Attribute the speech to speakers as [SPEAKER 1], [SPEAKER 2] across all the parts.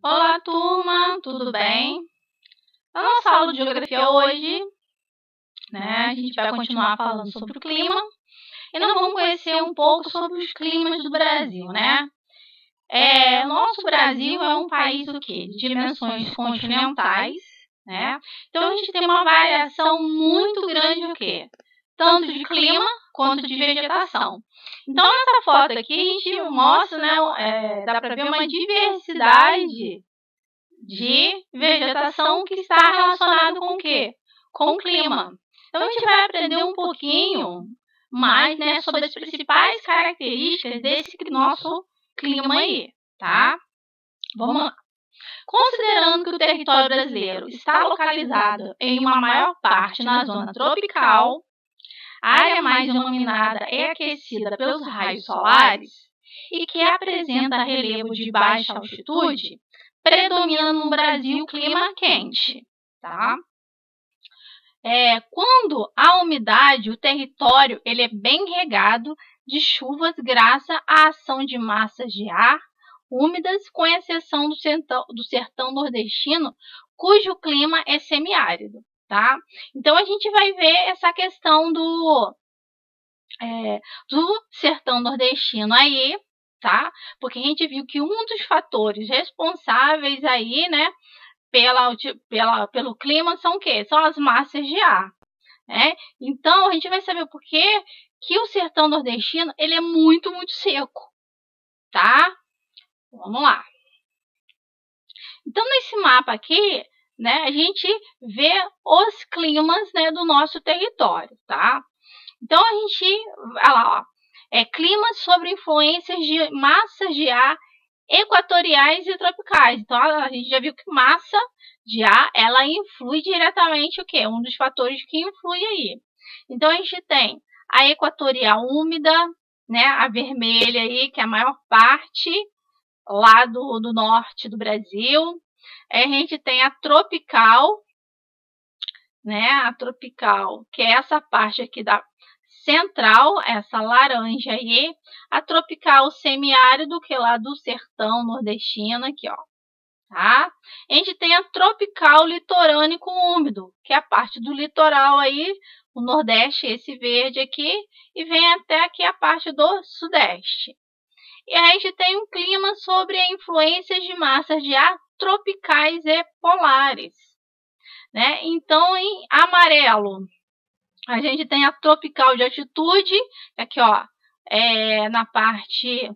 [SPEAKER 1] Olá, turma, tudo bem? Na nossa aula de geografia hoje, a gente vai continuar falando sobre o clima e nós vamos conhecer um pouco sobre os climas do Brasil, Nosso Brasil é um país de dimensões continentais, Então a gente tem uma variação muito grande tanto de clima quanto de vegetação. Então nessa foto aqui a gente mostra, dá para ver uma diversidade de vegetação que está relacionado com o quê? Com o clima. Então a gente vai aprender um pouquinho mais, sobre as principais características desse nosso clima aí, tá? Vamos lá. Considerando que o território brasileiro está localizado em uma maior parte na zona tropical, a área mais denominada é aquecida pelos raios solares e que apresenta relevo de baixa altitude, predomina no Brasil o clima quente, tá? Quando há umidade, o território ele é bem regado de chuvas graças à ação de massas de ar úmidas, com exceção do sertão nordestino, cujo clima é semiárido, tá? Então, a gente vai ver essa questão do sertão nordestino aí, tá? Porque a gente viu que um dos fatores responsáveis aí, pelo clima são o quê? São as massas de ar, Então, a gente vai saber por que o sertão nordestino ele é muito, muito seco, tá? Vamos lá. Então, nesse mapa aqui, a gente vê os climas, do nosso território, tá? Então, a gente, olha lá, ó, climas sobre influências de massas de ar equatoriais e tropicais. Então, a gente já viu que massa de ar, ela influi diretamente o quê? Um dos fatores que influi aí. Então, a gente tem a equatorial úmida, a vermelha aí, que é a maior parte lá do norte do Brasil. A gente tem a tropical, a tropical, que é essa parte aqui da central, essa laranja aí, a tropical semiárido, que é lá do sertão nordestino, aqui, ó, tá? A gente tem a tropical litorâneo úmido, que é a parte do litoral aí, o nordeste, esse verde aqui, e vem até aqui a parte do sudeste. E a gente tem um clima sobre a influência de massas de ar tropicais e polares, Então, em amarelo, a gente tem a tropical de altitude, aqui, ó, na parte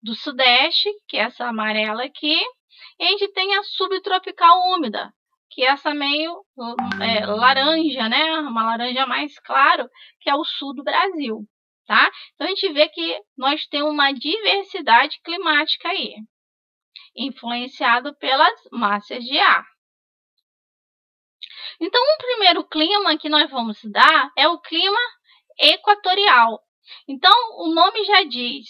[SPEAKER 1] do sudeste, que é essa amarela aqui. E a gente tem a subtropical úmida, que é essa meio laranja, uma laranja mais claro, que é o sul do Brasil, tá? Então, a gente vê que nós temos uma diversidade climática aí, influenciado pelas massas de ar. Então, o primeiro clima que nós vamos dar é o clima equatorial. Então, o nome já diz,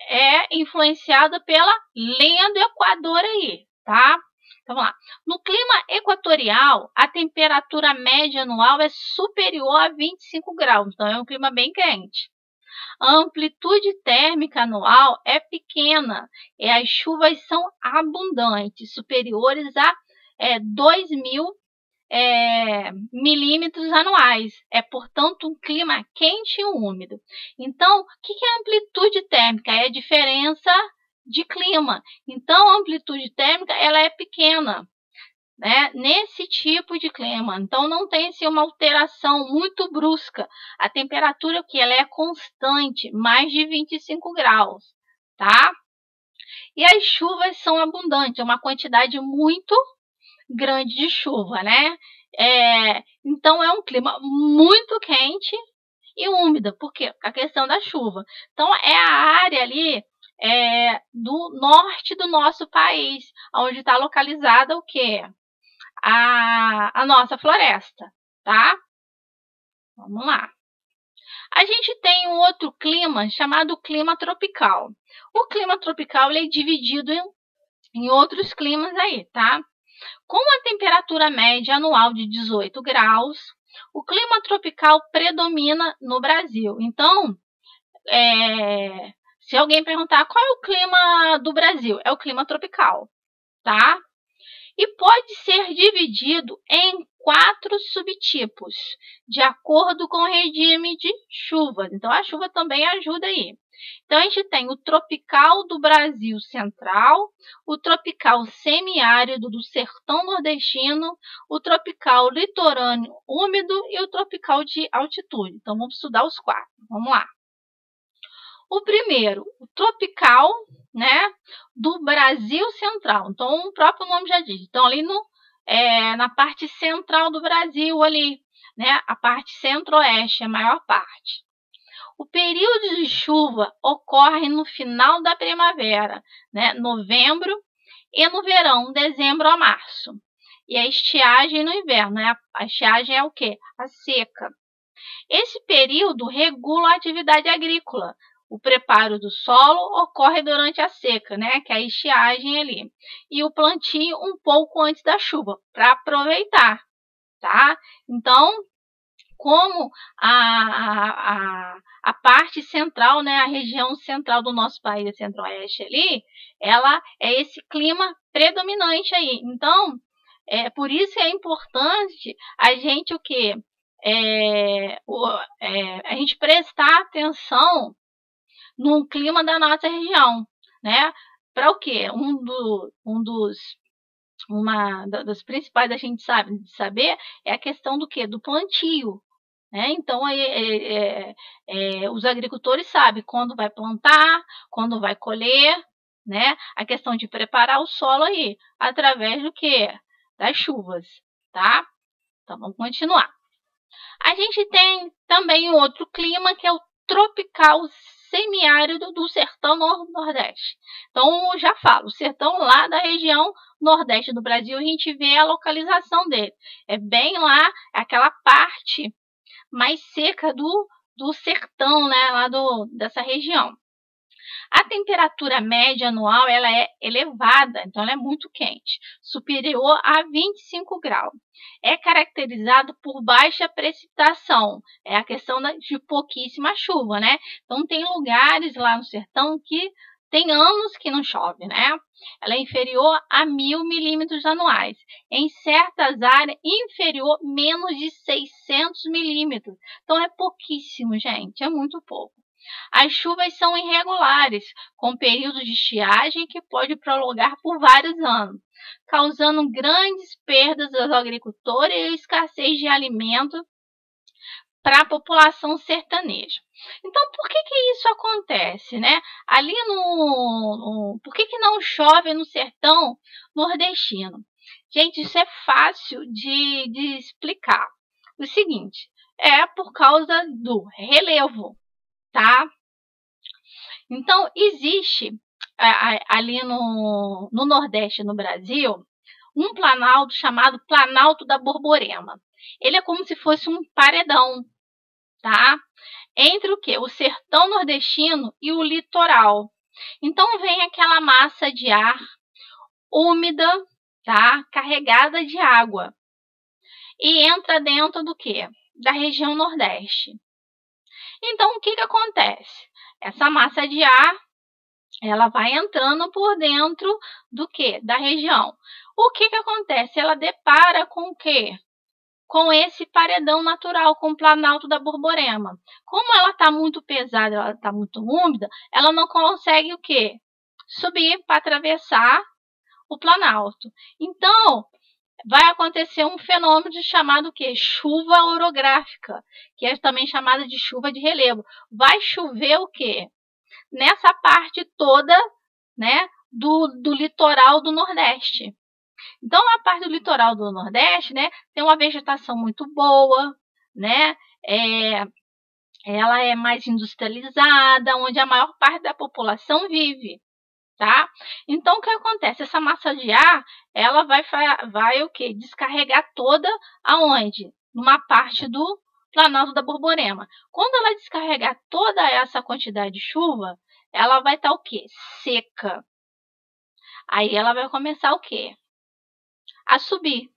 [SPEAKER 1] é influenciado pela linha do Equador aí, tá? Então, vamos lá. No clima equatorial, a temperatura média anual é superior a 25 graus, então é um clima bem quente. A amplitude térmica anual é pequena e as chuvas são abundantes, superiores a 2.000 milímetros anuais. É, portanto, um clima quente e úmido. Então, o que é amplitude térmica? É a diferença de clima. Então, a amplitude térmica ela é pequena, nesse tipo de clima. Então, não tem assim, uma alteração muito brusca. A temperatura ela é constante, mais de 25 graus, tá? E as chuvas são abundantes, é uma quantidade muito grande de chuva, Então, é um clima muito quente e úmido. Por quê? A questão da chuva. Então, é a área ali do norte do nosso país, onde está localizada o quê? A nossa floresta, tá? Vamos lá. A gente tem um outro clima chamado clima tropical. O clima tropical ele é dividido em outros climas aí, tá? Com a temperatura média anual de 18 graus, o clima tropical predomina no Brasil. Então, se alguém perguntar qual é o clima do Brasil, é o clima tropical, tá? E pode ser dividido em 4 subtipos, de acordo com o regime de chuvas. Então, a chuva também ajuda aí. Então, a gente tem o tropical do Brasil Central, o tropical semiárido do sertão nordestino, o tropical litorâneo úmido e o tropical de altitude. Então, vamos estudar os 4. Vamos lá. O primeiro, o tropical, né, do Brasil Central. Então, o próprio nome já diz. Então, ali na parte central do Brasil, ali, né, a parte centro-oeste, a maior parte. O período de chuva ocorre no final da primavera, né, novembro, e no verão, dezembro a março. E a estiagem no inverno, né? A estiagem é o quê? A seca. Esse período regula a atividade agrícola. O preparo do solo ocorre durante a seca, né, que é a estiagem ali. E o plantio um pouco antes da chuva, para aproveitar, tá? Então, como a parte central, né, a região central do nosso país, a centro-oeste ali, ela é esse clima predominante aí. Então, por isso é importante a gente o quê? A gente prestar atenção no clima da nossa região, né? Para o quê? Uma das principais a gente saber é a questão do quê? Do plantio, né? Então, os agricultores sabem quando vai plantar, quando vai colher, né? A questão de preparar o solo aí, através do quê? Das chuvas, tá? Então, vamos continuar. A gente tem também outro clima que é o tropical semiárido do sertão nordeste. Então, já falo, o sertão lá da região nordeste do Brasil, a gente vê a localização dele. É bem lá, aquela parte mais seca do sertão, né, lá dessa região. A temperatura média anual ela é elevada, então ela é muito quente, superior a 25 graus. É caracterizado por baixa precipitação, é a questão de pouquíssima chuva, né? Então tem lugares lá no sertão que tem anos que não chove, né? Ela é inferior a 1000 milímetros anuais. Em certas áreas, inferior menos de 600 milímetros. Então é pouquíssimo, gente, é muito pouco. As chuvas são irregulares, com períodos de estiagem que pode prolongar por vários anos, causando grandes perdas aos agricultores e escassez de alimento para a população sertaneja. Então, por que isso acontece, né? Ali por que não chove no sertão nordestino? Gente, isso é fácil de explicar. O seguinte, é por causa do relevo, tá? Então, existe ali no Nordeste, no Brasil, um planalto chamado Planalto da Borborema. Ele é como se fosse um paredão, tá? Entre o quê? O sertão nordestino e o litoral. Então, vem aquela massa de ar úmida, tá? Carregada de água. E entra dentro do quê? Da região Nordeste. Então, o que acontece? Essa massa de ar, ela vai entrando por dentro do quê? Da região. O que acontece? Ela depara com o quê? Com esse paredão natural, com o Planalto da Borborema. Como ela está muito pesada, ela está muito úmida, ela não consegue o quê? Subir para atravessar o Planalto. Então, vai acontecer um fenômeno chamado o quê? Chuva orográfica, que é também chamada de chuva de relevo. Vai chover o quê? Nessa parte toda, né, do litoral do Nordeste. Então, a parte do litoral do Nordeste, né, tem uma vegetação muito boa, né, ela é mais industrializada, onde a maior parte da população vive, tá? Então, o que acontece? Essa massa de ar, ela vai o quê? Descarregar toda aonde? Numa parte do Planalto da Borborema. Quando ela descarregar toda essa quantidade de chuva, ela vai estar o quê? Seca. Aí ela vai começar o quê? A subir.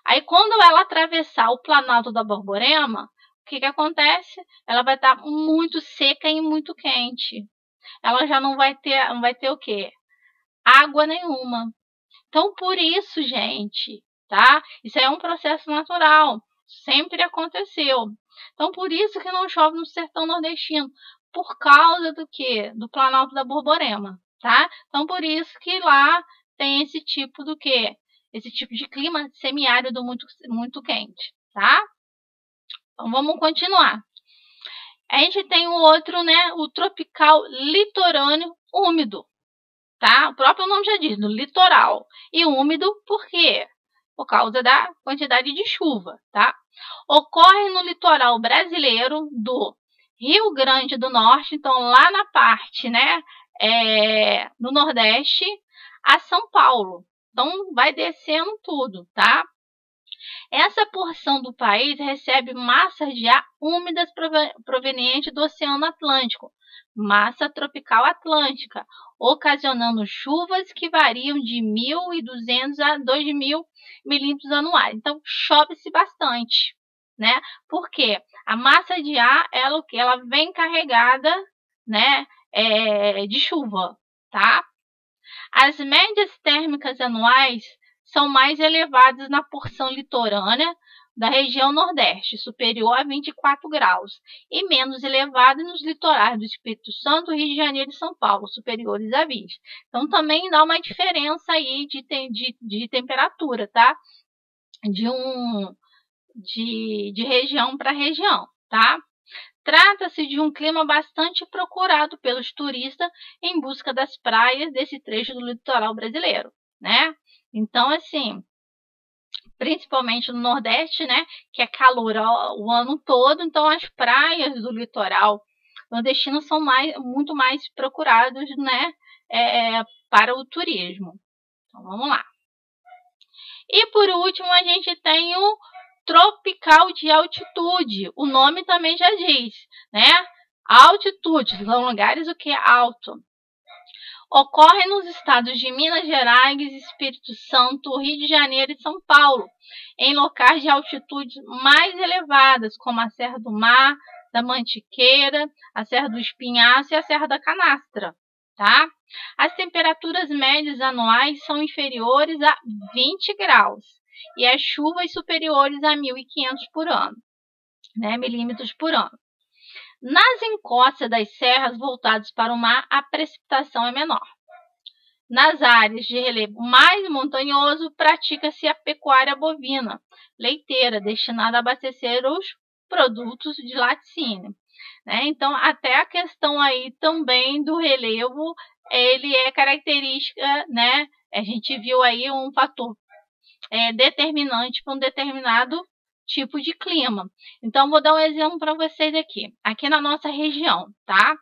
[SPEAKER 1] Aí quando ela atravessar o Planalto da Borborema, o que acontece? Ela vai estar muito seca e muito quente. Ela já não vai ter o quê? Água nenhuma. Então, por isso, gente, tá? Isso é um processo natural, sempre aconteceu. Então, por isso que não chove no sertão nordestino, por causa do quê? Do Planalto da Borborema, tá? Então, por isso que lá tem esse tipo do quê? Esse tipo de clima semiárido muito quente, tá? Então, vamos continuar. A gente tem o outro, né? O tropical litorâneo úmido, tá? O próprio nome já diz, no litoral. E úmido por quê? Por causa da quantidade de chuva, tá? Ocorre no litoral brasileiro do Rio Grande do Norte, então lá na parte, né, no Nordeste, a São Paulo. Então vai descendo tudo, tá? Essa porção do país recebe massas de ar úmidas provenientes do Oceano Atlântico, massa tropical atlântica, ocasionando chuvas que variam de 1.200 a 2.000 milímetros anuais. Então, chove-se bastante, né? Porque a massa de ar, ela vem carregada, né, de chuva, tá? As médias térmicas anuais são mais elevadas na porção litorânea da região Nordeste, superior a 24 graus, e menos elevadas nos litorais do Espírito Santo, Rio de Janeiro e São Paulo, superiores a 20. Então, também dá uma diferença aí de temperatura, tá? De região para região, tá? Trata-se de um clima bastante procurado pelos turistas em busca das praias desse trecho do litoral brasileiro, né? Então, assim, principalmente no Nordeste, né, que é calor o ano todo, então as praias do litoral nordestino são muito mais procuradas, né, para o turismo. Então, vamos lá. E por último, a gente tem o tropical de altitude. O nome também já diz, né? Altitude, são lugares o que é alto. Ocorre nos estados de Minas Gerais, Espírito Santo, Rio de Janeiro e São Paulo, em locais de altitude mais elevadas, como a Serra do Mar, da Mantiqueira, a Serra do Espinhaço e a Serra da Canastra, tá? As temperaturas médias anuais são inferiores a 20 graus e as chuvas superiores a 1.500 por ano, né, milímetros por ano. Nas encostas das serras voltadas para o mar, a precipitação é menor. Nas áreas de relevo mais montanhoso, pratica-se a pecuária bovina leiteira, destinada a abastecer os produtos de laticínio, né? Então, até a questão aí também do relevo, ele é característica, né? A gente viu aí um fator determinante para um determinado tipo de clima. Então, vou dar um exemplo para vocês aqui. Aqui na nossa região, tá?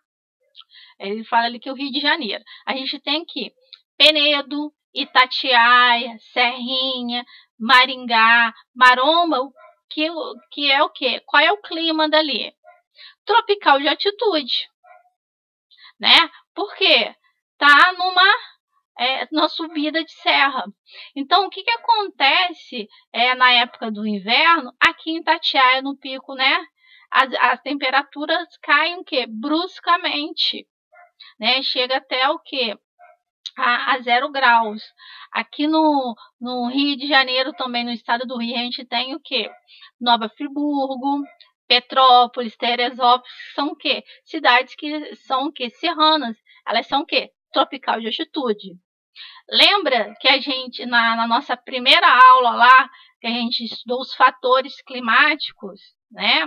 [SPEAKER 1] Ele fala ali que o Rio de Janeiro. A gente tem aqui Penedo, Itatiaia, Serrinha, Maringá, Maromba, que é o quê? Qual é o clima dali? Tropical de altitude, né? Por quê? Tá na subida de serra. Então, o que acontece na época do inverno? Aqui em Itatiaia, no pico, né? As temperaturas caem o quê? Bruscamente, né? Chega até o quê? A 0 graus. Aqui no Rio de Janeiro, também no estado do Rio, a gente tem o quê? Nova Friburgo, Petrópolis, Teresópolis, são o quê? Cidades que são o quê? Serranas. Elas são o quê? Tropical de altitude. Lembra que a gente, na nossa primeira aula lá, que a gente estudou os fatores climáticos, né?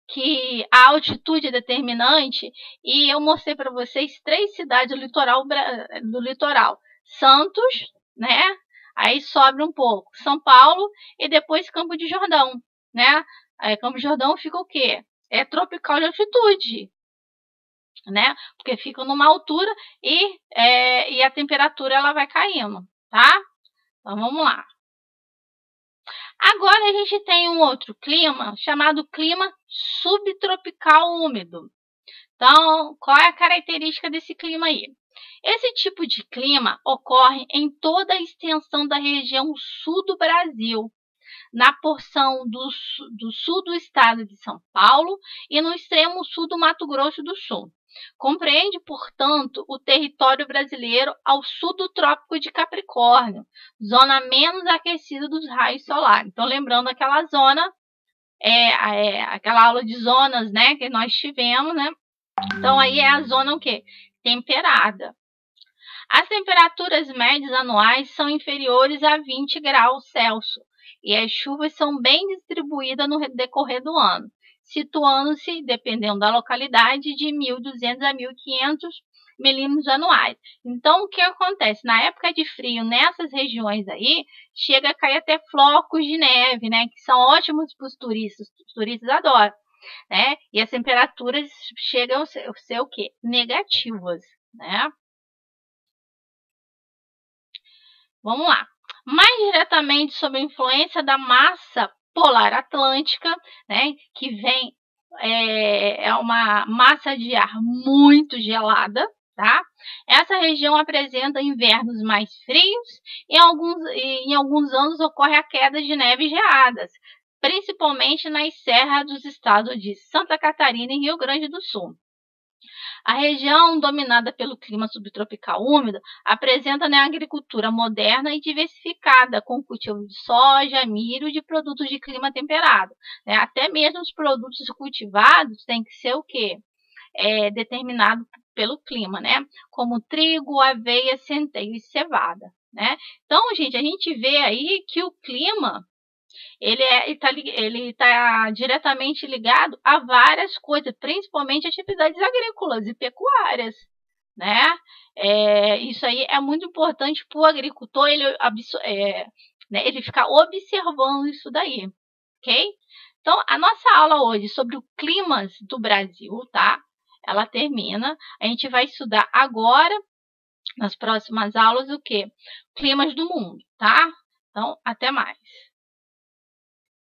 [SPEAKER 1] Que a altitude é determinante, e eu mostrei para vocês 3 cidades do litoral. Santos, né? Aí sobe um pouco. São Paulo e depois Campo de Jordão, né? Aí Campo de Jordão fica o quê? É tropical de altitude, né? Porque fica numa altura e a temperatura ela vai caindo, tá? Então vamos lá. Agora a gente tem um outro clima chamado clima subtropical úmido. Então, qual é a característica desse clima aí? Esse tipo de clima ocorre em toda a extensão da região sul do Brasil, na porção do sul do estado de São Paulo e no extremo sul do Mato Grosso do Sul. Compreende, portanto, o território brasileiro ao sul do Trópico de Capricórnio, zona menos aquecida dos raios solares. Então, lembrando aquela zona, aquela aula de zonas, né, que nós tivemos, né? Então, aí é a zona o quê? Temperada. As temperaturas médias anuais são inferiores a 20 graus Celsius e as chuvas são bem distribuídas no decorrer do ano, situando-se, dependendo da localidade, de 1.200 a 1.500 milímetros anuais. Então, o que acontece? Na época de frio, nessas regiões aí, chega a cair até flocos de neve, né? Que são ótimos para os turistas. Os turistas adoram, né? E as temperaturas chegam a ser o quê? Negativas, né? Vamos lá. Mais diretamente sobre a influência da massa polar atlântica, né, que vem é uma massa de ar muito gelada, tá? Essa região apresenta invernos mais frios e em alguns anos ocorre a queda de neve e geadas, principalmente nas serras dos estados de Santa Catarina e Rio Grande do Sul. A região, dominada pelo clima subtropical úmido, apresenta, né, agricultura moderna e diversificada, com cultivo de soja, milho e de produtos de clima temperado, né? Até mesmo os produtos cultivados têm que ser o quê? Determinado pelo clima, né? Como trigo, aveia, centeio e cevada, né? Então, gente, a gente vê aí que o clima ele tá diretamente ligado a várias coisas, principalmente atividades agrícolas e pecuárias, né? Isso aí é muito importante para o agricultor, né, ele ficar observando isso daí, ok? Então, a nossa aula hoje sobre o clima do Brasil, tá? Ela termina. A gente vai estudar agora, nas próximas aulas, o quê? Climas do mundo, tá? Então, até mais.